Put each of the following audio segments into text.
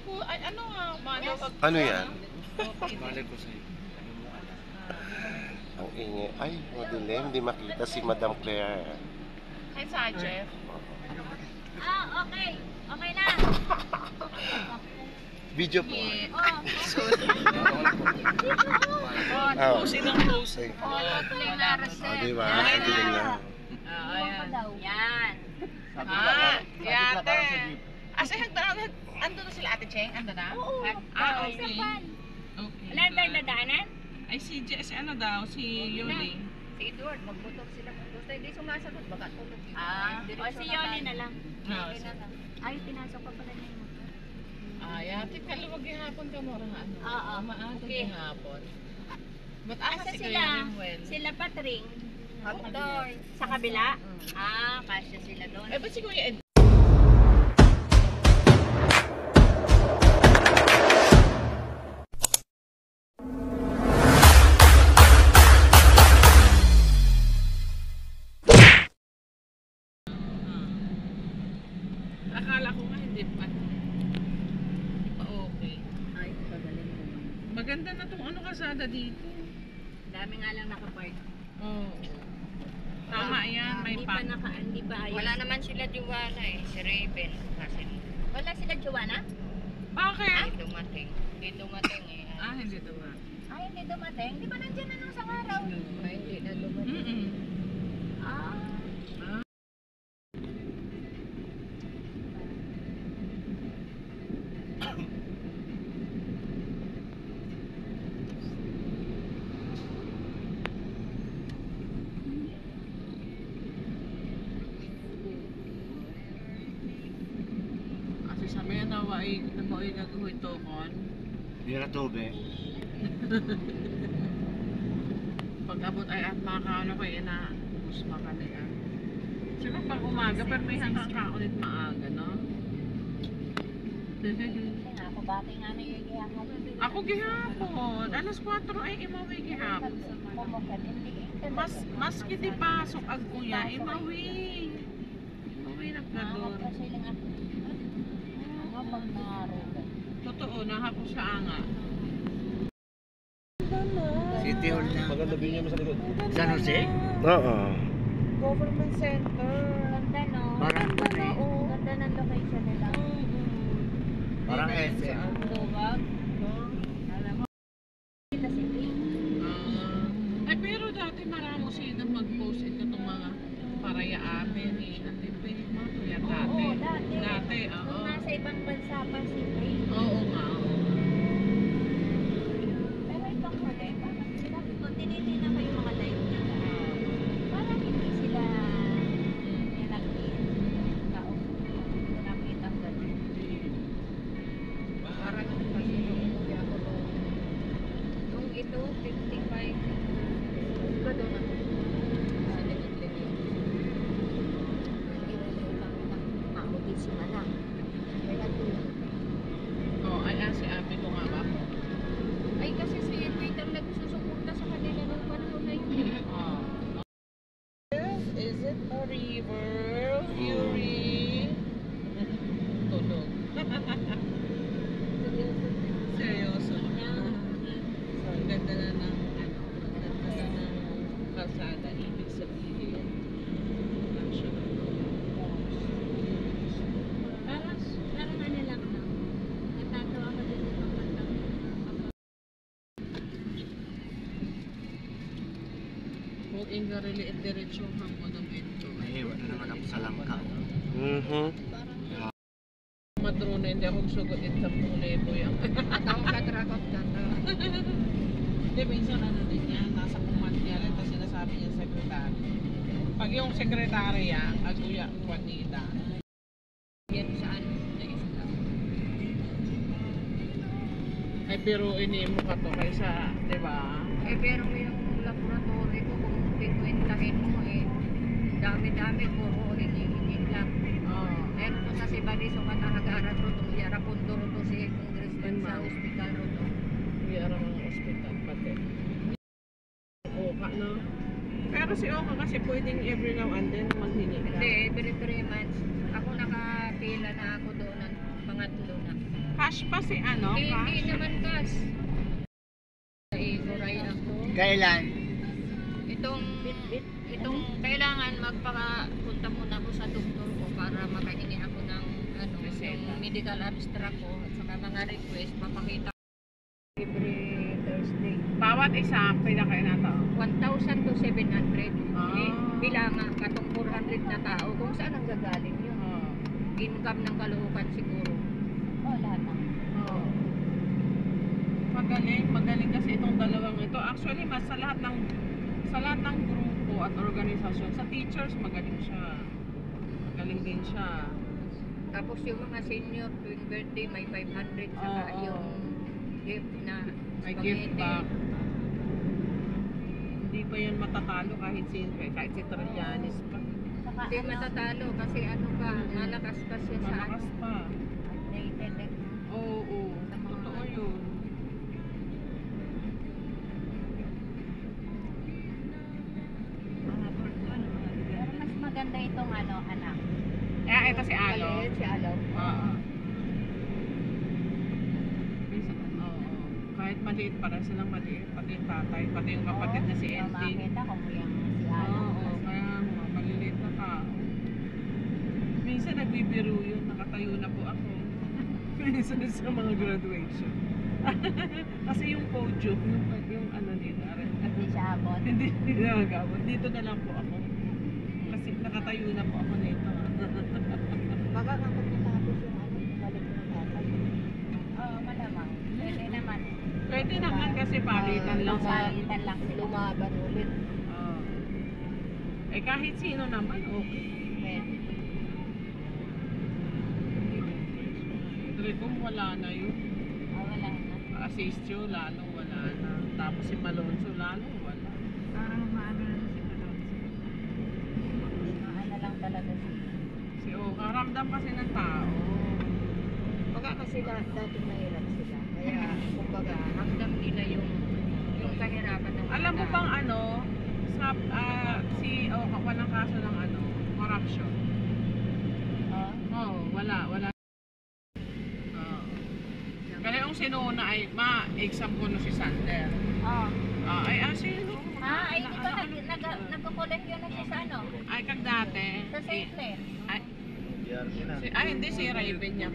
ko, ay ano nga, malawag. Ano yan? Balik ko sa'yo. Ang ingay. Ay, madilim. Hindi makita si Madam Claire. Hi, Sajef. Okay. Okay na. Video po. Pusin ang pusin. Play na reset. Diba? Madilim na. Ayan. Yan. Yate. Asa ando na sila Ate Cheng? Ando na? Oo. Okay. Wala tayong dadaanan? Ay, si ano daw, si Yuli. Si Edward, magbutok sila. Basta hindi sumasagot, baka tulog. O si Yoli na lang. Ay, pinasok pa pala na yung motor. Yate, kaluwag yung hapon ka mo nga ano. Oo. Maaga Okay. yung hapon. Ba't asa Asa si sila? Kuya Ringwell? Sila Patring. Doon. Sa kabila? Kasya sila doon. Ay, ba't si Kuya Ed? Akala ko nga hindi pa okay. Ay, pagaling mo. Maganda na tong ano kasada dito. Dami nga lang nakapark. Oo. Tama yan, may Hindi pa ayos. Wala naman sila Joanna eh, si Raven. Kasi Wala sila Joanna? Bakit? hindi dumating. Hindi dumating eh. Hindi naman. Ay, hindi dumating. Di ba nandiyan na nung isang araw? Ay, hindi na dumating. Ah. Kasi sabi nga naway nagahuy tokon. Hindi na tobe. Pag abot ay at makakaano ko yun na bus makanila. Siyempre pag umaga, pero may hanggang kaulit maaga, no? Kaya ako, bati nga na yung gihapon. Ako gihapon. Alas 4 ay imawi gihapon. Pumukat, hindi. Maski di pasok ag kuya, imawi. Imawi na ka doon. Nakakap kasi lang ako. Mga pag nangaroon. Totoo, nahapos sa anga. City Hall na. Maganda din niya sa likod. San Jose? Oo. Government center. Ganda, no? Parang Ganda, no? Ganda ng location nila. Parang SM. Luwag. Alam mo, kita si Pink. Ay pero dati marami sila mag-post ito ng mga paraya amin eh. Ate Pink mo, kuya dati. Oo, dati. Dati, oo. Kung nasa ibang bansa pa si Pink. Oo nga. Pero itong huli, parang sila, kung tinitingnan ko yung mga live nila, parang hindi sila nilagyan. Kung nakita ko ganun. Parang kasi umuwi ako doon. Nung ito, 55. Ito doon ako. Sa limit-limit. Inalaw kami ng mamutisima na. Kaya doon. Oh, ay si Abi ko nga ba? Ay kasi si Edwin ang nagsusuporta sa kanila nung panahon na yun. Is it a river, Yuri? Tulog. Seryoso. So, ganda na ng ganda na ng kalsada, ibig sabihin. Parang ano lang, no? Natatawa ko din yung pagkatang. Kung inga reliit diretsyo ang monumento. Naiiwan na naman ako sa langka. Madrone, hindi ako sugot it sa pulibo yan. Tawag ka dragon ka. Hindi, minsan ano din yan, nasa command niya rin, tapos sinasabi niya sekretary. Pag yung sekretary yan, aguya, Juanita. Yan saan? Ay, pero mo ka to kaysa, di ba? Eh pero yung laboratory ko kung pipintahin mo eh. Dami-dami puro hingin lang. Oo. Meron to sa Sibaliso ka nahagaran ro to. Yara pundo ro to si congressman sa hospital ro to. Hindi arang ang ospital pati. Oka, no? Pero si Oka kasi pwedeng every now and then maghingi ka. Hindi, every 3 months. Ako nakapila na ako doon ng pangatlo na. Cash pa si ano? Hindi Cash? naman cash. Iguray ako. Kailan? Itong kailangan magpakapunta muna ako sa doktor ko para makahingi ako ng ano, yung medical abstract ko at saka mga request papakita every Thursday. Bawat isa, pinakain na to. 1,000 to 700. Ah. Bilangan katong 400 na tao kung saan ang gagaling yun. Oh. Income ng Caloocan siguro. Wala na. Oh. Magaling kasi itong dalawang ito. Actually, mas sa lahat ng grupo at organisasyon, sa teachers magaling siya. Magaling din siya. Tapos yung mga senior tuwing birthday may 500 saka Oo. yung gift na May spaghetti. gift back. Hindi pa yan matatalo kahit si Trillanes pa. Hindi matatalo kasi ano pa, malakas pa siya sa Malakas pa. updated eh. Oo. Totoo yun. Pero mas maganda itong ano, anak. Ito si Alo. Maliit si Alo. Oo. Oo. Kahit maliit, parang silang maliit. Pati yung tatay, pati yung kapatid na si Elsie. Makita ko mo yung si Alo. Oo, kaya mga maliliit na tao. Minsan nagbibiro yun, nakatayo na po ako. Minsan sa mga graduation. Kasi yung podium, yung ano nila, Hindi siya abot. hindi nagagawin. Dito na lang po ako. Kasi nakatayo na po ako nito. Baka nga pag natapos yung ano, balik mo tatay. Oo, malamang. Pwede naman. Pwede naman kasi palitan lang sa... Palitan lang sila. Lumaban ulit. Oo. Eh kahit sino naman, okay. Pwede. Tricom wala na yun. Wala na. Asistio, lalo wala na. Tapos si Malonzo, lalo wala. Parang maano na si Malonzo. Ano lang talaga siya. Si Oka, ramdam kasi ng tao. Baka kasi dati mahirap sila. Kaya, kumbaga, ramdam nila yung kahirapan ng Alam mo bang ano, sa, si Oka, walang kaso ng ano, corruption. Oo, wala. Kaya yung sinuna ay, ma-exam ko no si Sander. Sino? Ay, di ba nagko-collect yun na siya sa ano? Ay, kag dati. Sa St. Clair. Hindi si Raven niya.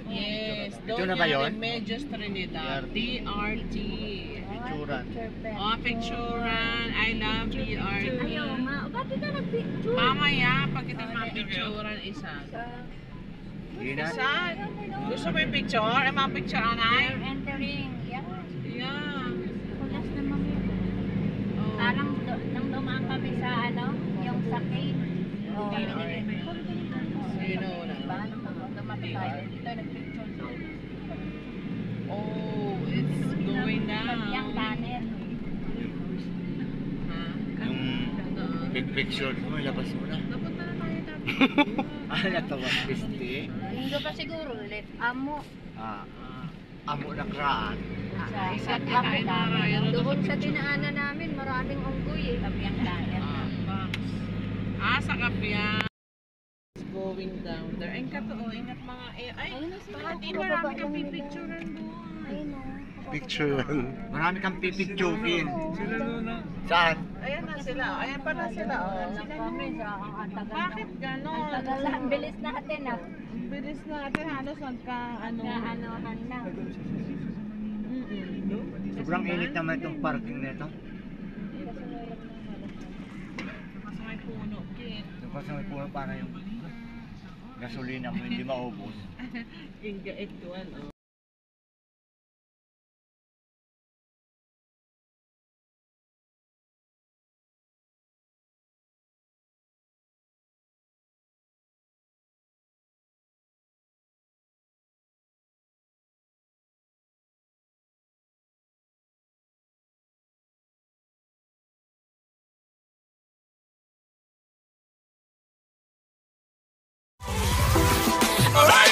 Yes, Ito na ba yun? Remedios Trinidad. DRT. Picturan. Picturan. I love DRT. Ayaw nga. O, bakit ka nag-picture? Mamaya, pag kita ma-picturan isa. Hindi na. Isa. Gusto mo yung picture? Ay, mga picture, anay? We're entering. Yeah. Yeah. Kulas naman yun. Oh. Parang nang dumaan kami sa ano, yung sa cave. Oh. Sino na? Diba? Nung dumating tayo, dito nag-picture doon. Oh, it's going down. Yung tunnel. Ha? Yung big picture mo, ilabas mo na. Napunta na tayo dati. Natawa. Pisti. Linggo pa siguro ulit. Amo. Amo na kraan. Sa isa't Kain amo na, Ryan. doon sa dinaanan namin, maraming unggoy eh. Kapiyang tunnel. Sa Kapiang. It's going down there. Ingat mga hindi marami kang pipicturean doon. Picturean. Marami kang pipictukin. Saan? Ayan na sila. Ayan pa na sila. Ang tagal Bakit ganon? Ang tagal na. Ang bilis natin ah. Ang bilis natin. Halos Nagka-anohan na. Sobrang init naman itong parking nito. Kasi may puno, kid. Kasi may puno para yung gasolina mo hindi maubos. Inga ito, ano. Alright.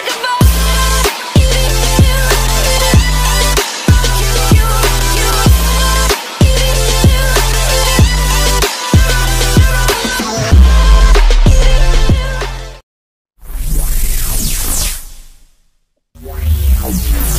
Bye.